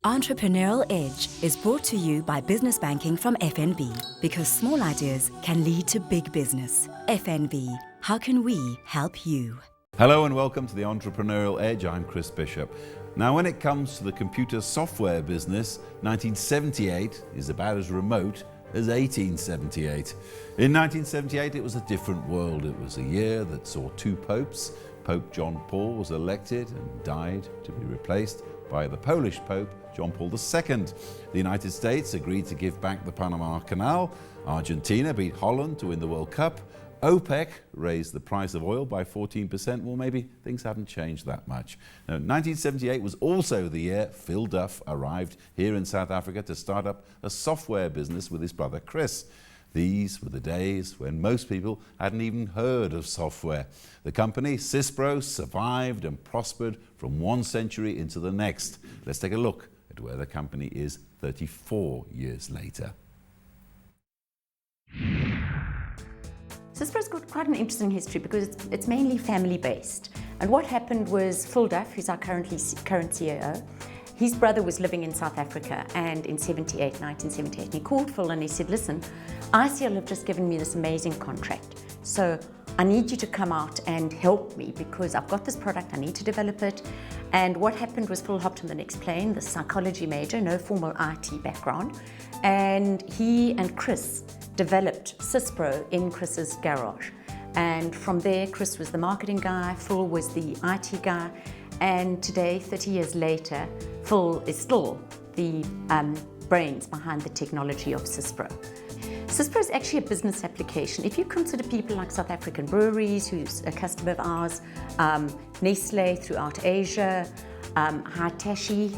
Entrepreneurial Edge is brought to you by Business Banking from FNB, because small ideas can lead to big business. FNB, how can we help you? Hello and welcome to the Entrepreneurial Edge. I'm Chris Bishop. Now, when it comes to the computer software business, 1978 is about as remote as 1878. In 1978, it was a different world. It was a year that saw two popes. Pope John Paul was elected and died to be replaced by the Polish Pope, John Paul II. The United States agreed to give back the Panama Canal. Argentina beat Holland to win the World Cup. OPEC raised the price of oil by 14%. Well, maybe things haven't changed that much. Now, 1978 was also the year Phil Duff arrived here in South Africa to start up a software business with his brother Chris. These were the days when most people hadn't even heard of software. The company, SYSPRO'S, survived and prospered from one century into the next. Let's take a look at where the company is 34 years later. SYSPRO'S got quite an interesting history because it's mainly family-based. And what happened was Phil Duff, who's our current CEO, his brother was living in South Africa, and in 1978, he called Phil and he said, listen, ICL have just given me this amazing contract. So I need you to come out and help me because I've got this product, I need to develop it. And what happened was Phil hopped on the next plane, the psychology major, no formal IT background. And he and Chris developed SYSPRO in Chris's garage. And from there, Chris was the marketing guy, Phil was the IT guy. And today, 30 years later, Phil is still the brains behind the technology of SYSPRO. SYSPRO is actually a business application. If you consider people like South African breweries, who's a customer of ours, Nestle throughout Asia, Hitachi,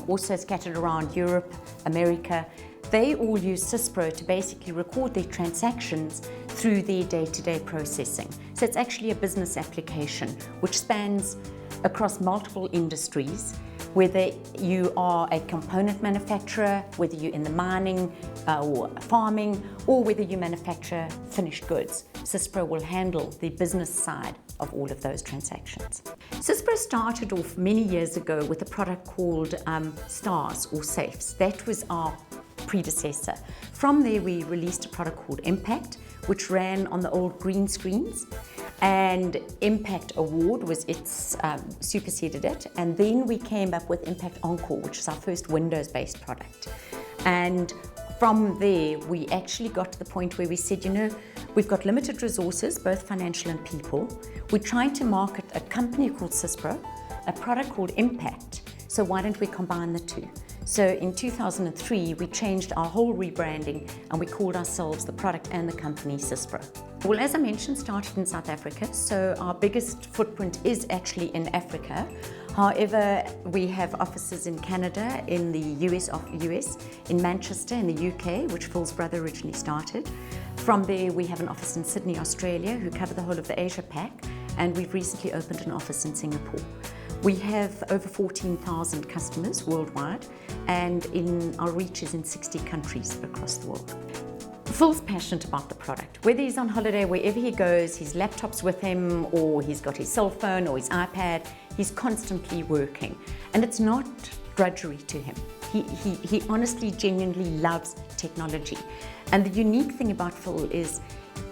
also scattered around Europe, America, they all use SYSPRO to basically record their transactions through their day-to-day processing. So it's actually a business application which spans across multiple industries, whether you are a component manufacturer, whether you're in the mining or farming, or whether you manufacture finished goods. SYSPRO will handle the business side of all of those transactions. SYSPRO started off many years ago with a product called STARS or Safes. That was our predecessor. From there we released a product called Impact, which ran on the old green screens, and Impact Award was its superseded it, and then we came up with Impact Encore, which is our first Windows-based product. And from there we actually got to the point where we said, you know, we've got limited resources, both financial and people. We're trying to market a company called SYSPRO, a product called Impact, so why don't we combine the two? So in 2003, we changed our whole rebranding and we called ourselves the product and the company SYSPRO. Well, as I mentioned, started in South Africa, so our biggest footprint is actually in Africa. However, we have offices in Canada, in the US, in Manchester, in the UK, which Phil's brother originally started. From there, we have an office in Sydney, Australia, who cover the whole of the Asia Pac, and we've recently opened an office in Singapore. We have over 14,000 customers worldwide, and our reach is in 60 countries across the world. Phil's passionate about the product. Whether he's on holiday, wherever he goes, his laptop's with him, or he's got his cell phone or his iPad, he's constantly working. And it's not drudgery to him. He honestly, genuinely loves technology. And the unique thing about Phil is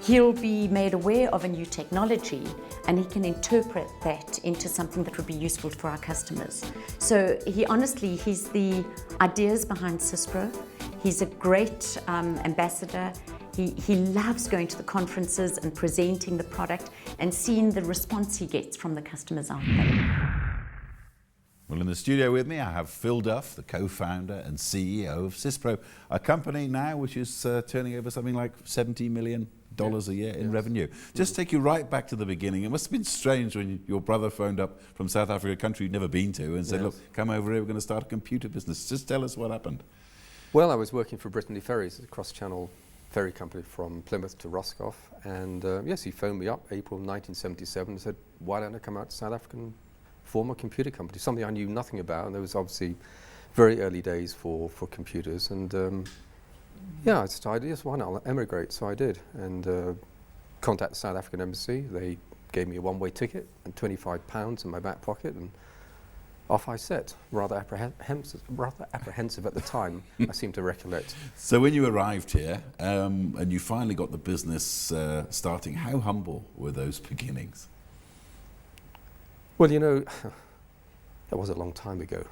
he'll be made aware of a new technology and he can interpret that into something that would be useful for our customers. So he's the ideas behind SYSPRO. He's a great ambassador. He loves going to the conferences and presenting the product and seeing the response he gets from the customers out there. Well, in the studio with me, I have Phil Duff, the co-founder and CEO of SYSPRO, a company now which is turning over something like $70 million a year in revenue. Just take you right back to the beginning. It must have been strange when your brother phoned up from South Africa, a country you'd never been to, and said, look, come over here, we're going to start a computer business. Just tell us what happened. Well, I was working for Brittany Ferries, a cross-channel ferry company from Plymouth to Roscoff, and yes, he phoned me up April 1977 and said, why don't I come out to South Africa and form a computer company, something I knew nothing about, and there was obviously very early days for computers, and yeah, I decided, yes, why not, I'll emigrate, so I did, and contacted the South African Embassy. They gave me a one-way ticket and £25 in my back pocket, and off I set, rather apprehensive at the time, I seem to recollect. So when you arrived here and you finally got the business starting, how humble were those beginnings? Well, you know, that was a long time ago.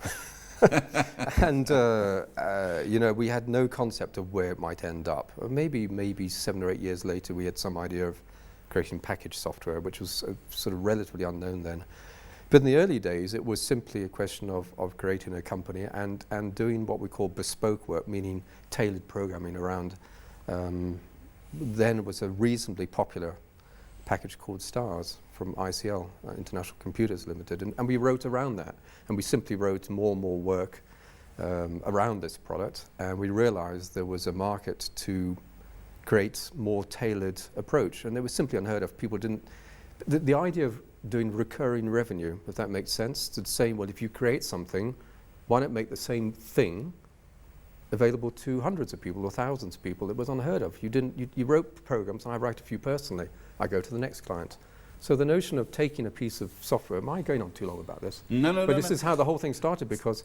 And, you know, we had no concept of where it might end up. Maybe 7 or 8 years later, we had some idea of creating package software, which was sort of relatively unknown then. But in the early days, it was simply a question of creating a company and doing what we call bespoke work, meaning tailored programming around. Then it was a reasonably popular package called STARS from ICL, International Computers Limited, and we wrote around that. And we simply wrote more and more work around this product, and we realized there was a market to create more tailored approach, and it was simply unheard of. People didn't, the idea of doing recurring revenue, if that makes sense, to say, well, if you create something, why not make the same thing available to hundreds of people or thousands of people? It was unheard of. You wrote programs, and I write a few personally. I go to the next client. So the notion of taking a piece of software, am I going on too long about this? No. But this is how the whole thing started, because...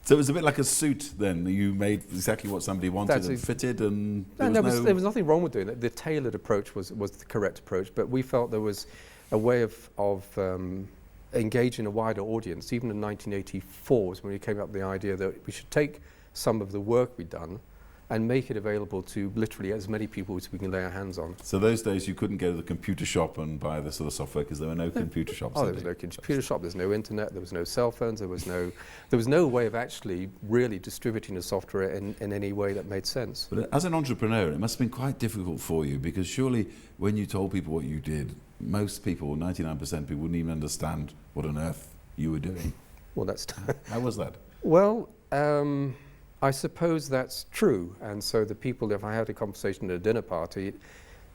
So it was a bit like a suit then. You made exactly what somebody wanted and fitted, and there was nothing wrong with doing it. The tailored approach was the correct approach, but we felt there was a way of engaging a wider audience. Even in 1984 was when we came up with the idea that we should take some of the work we'd done and make it available to literally as many people as we can lay our hands on. So those days you couldn't go to the computer shop and buy this sort of software because there were no computer shops. Oh, there was no computer shop, there's no internet, there was no cell phones, there was no way of actually really distributing the software in any way that made sense. But as an entrepreneur, it must have been quite difficult for you, because surely when you told people what you did, most people, 99% of people, wouldn't even understand what on earth you were doing. Well, that's... How was that? Well, I suppose that's true, and so the people, if I had a conversation at a dinner party,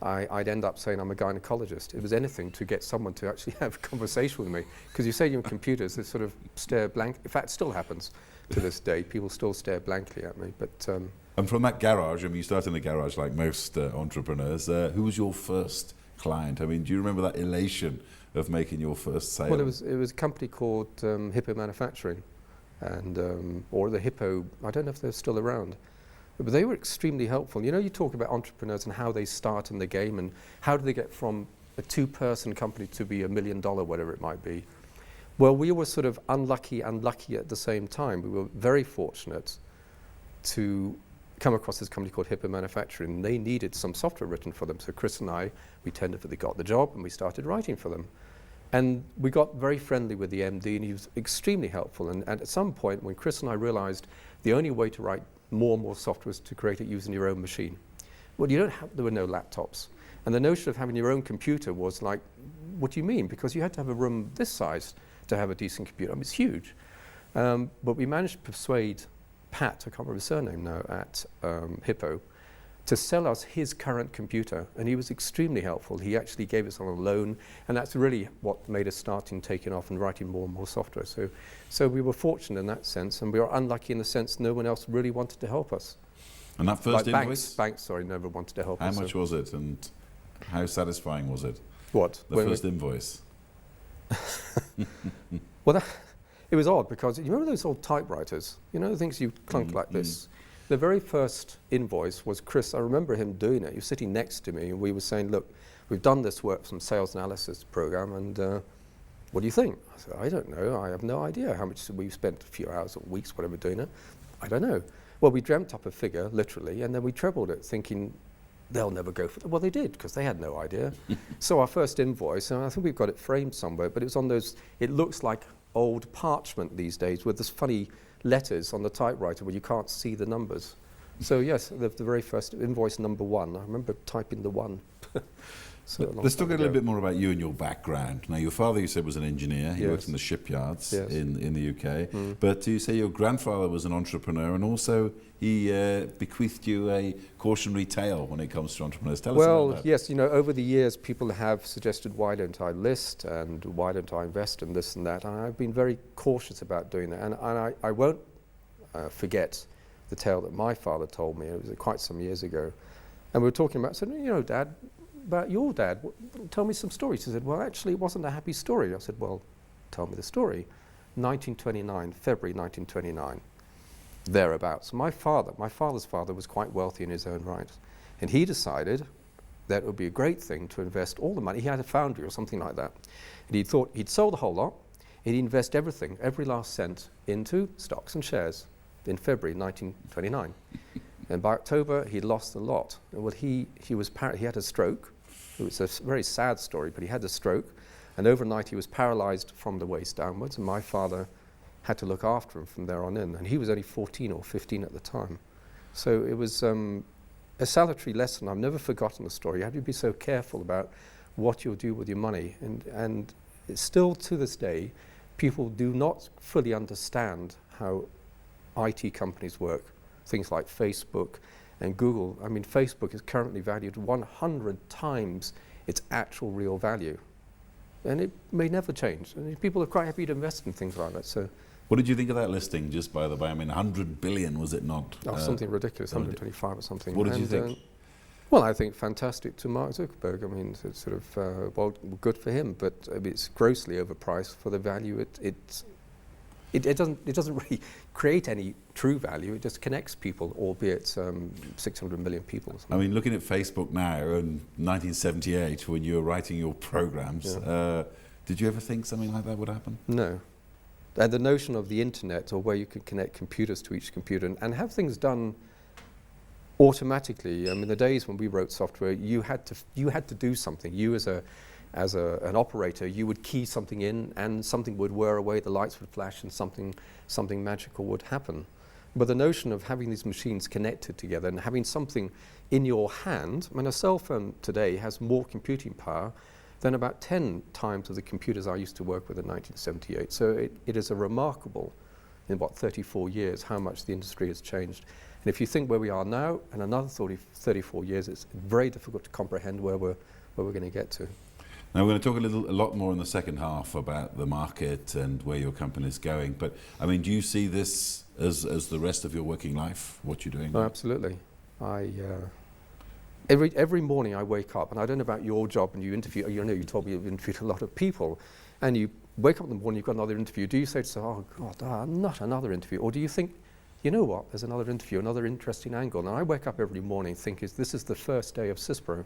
I'd end up saying I'm a gynecologist. It was anything to get someone to actually have a conversation with me, because you say you're in computers, they sort of stare blank. In fact, it still happens to this day. People still stare blankly at me. But and from that garage, I mean, you started in a garage like most entrepreneurs. Who was your first client? I mean, do you remember that elation of making your first sale? Well, it was a company called Hippo Manufacturing. And or the Hippo, I don't know if they're still around, but they were extremely helpful. You know, you talk about entrepreneurs and how they start in the game and how do they get from a 2-person company to be $1 million, whatever it might be. Well, we were sort of unlucky at the same time. We were very fortunate to come across this company called Hippo Manufacturing. They needed some software written for them, so Chris and I, we tentatively got the job and we started writing for them. And we got very friendly with the MD, and he was extremely helpful. And at some point, when Chris and I realized the only way to write more and more software was to create it using your own machine. Well, there were no laptops. And the notion of having your own computer was like, what do you mean? Because you had to have a room this size to have a decent computer. I mean, it's huge. But we managed to persuade Pat, I can't remember his surname now, at Hippo, to sell us his current computer, and he was extremely helpful. He actually gave us on a loan, and that's really what made us starting taking off and writing more and more software. So we were fortunate in that sense, and we were unlucky in the sense no one else really wanted to help us. And that first like invoice? Banks, never wanted to help us. How much was it, and how satisfying was it? What? The first invoice. Well, it was odd, because you remember those old typewriters? You know, the things you clunk like this? The very first invoice was Chris. I remember him doing it. He was sitting next to me, and we were saying, look, we've done this work, some sales analysis program, and what do you think? I said, I don't know. I have no idea how much we've spent, a few hours or weeks, whatever, doing it. I don't know. Well, we dreamt up a figure, literally, and then we trebled it, thinking they'll never go for it. Well, they did, because they had no idea. So our first invoice, and I think we've got it framed somewhere, but it was on those, it looks like old parchment these days with this funny letters on the typewriter where you can't see the numbers. So yes, the very first invoice number 1, I remember typing the 1. Let's talk a little bit more about you and your background. Now, your father, you said, was an engineer. He worked in the shipyards in the UK. But you say your grandfather was an entrepreneur, and also he bequeathed you a cautionary tale when it comes to entrepreneurs. Tell us about that. Well, yes, you know, over the years, people have suggested, why don't I list, and why don't I invest in this and that? And I've been very cautious about doing that. And I won't forget the tale that my father told me. It was quite some years ago. And we were talking about, I said, you know, Dad, about your dad, tell me some stories. He said, well, actually, it wasn't a happy story. I said, well, tell me the story. 1929, February 1929, thereabouts. My father's father was quite wealthy in his own right, and he decided that it would be a great thing to invest all the money. He had a foundry or something like that, and he thought he'd sold the whole lot, and he'd invest everything, every last cent, into stocks and shares in February 1929. And by October, he'd lost the lot. Well, he had a stroke. It was a very sad story, but he had a stroke, and overnight he was paralyzed from the waist downwards, and my father had to look after him from there on in, and he was only 14 or 15 at the time. So it was a salutary lesson. I've never forgotten the story. You have to be so careful about what you'll do with your money, and it's still to this day, people do not fully understand how IT companies work. Things like Facebook and Google. I mean, Facebook is currently valued 100 times its actual real value. And it may never change. I mean, people are quite happy to invest in things like that. So, What did you think of that listing, just by the way? I mean, 100 billion, was it not? Something ridiculous, 125 or something. What did you think? Well, I think fantastic to Mark Zuckerberg. I mean, it's sort of, well, good for him, but it's grossly overpriced for the value it doesn't really create any true value. It just connects people, albeit 600 million people. I mean, looking at Facebook now in 1978, when you were writing your programs, did you ever think something like that would happen? No. And the notion of the internet, or where you could connect computers to each computer and have things done automatically. I mean, the days when we wrote software, you had to do something. You as an operator, you would key something in and something would whir away, the lights would flash, and something magical would happen. But the notion of having these machines connected together and having something in your hand, I mean, a cell phone today has more computing power than about 10 times of the computers I used to work with in 1978. So it is a remarkable, in what, 34 years, how much the industry has changed. And if you think where we are now, in another 34 years, it's very difficult to comprehend where we're going to get to. Now we're going to talk a lot more in the second half about the market and where your company is going. But I mean, do you see this as the rest of your working life, what you're doing? Oh, absolutely. Every morning I wake up, and I don't know about your job, and you interview. You told me you've interviewed a lot of people, and you wake up in the morning, you've got another interview. Do you say to yourself, "Oh God, not another interview," or do you think, you know what? There's another interview, another interesting angle. And I wake up every morning thinking, this is the first day of SYSPRO.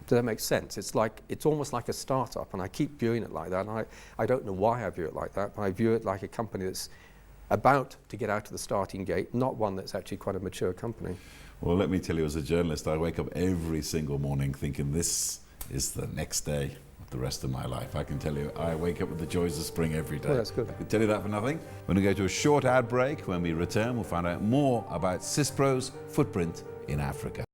Does that make sense? It's almost like a startup, and I keep viewing it like that. And I don't know why I view it like that, but I view it like a company that's about to get out of the starting gate, not one that's actually quite a mature company. Well, let me tell you, as a journalist, I wake up every single morning thinking this is the next day of the rest of my life. I can tell you, I wake up with the joys of spring every day. Oh, that's good. I can tell you that for nothing. We're going to go to a short ad break. When we return, we'll find out more about SYSPRO'S footprint in Africa.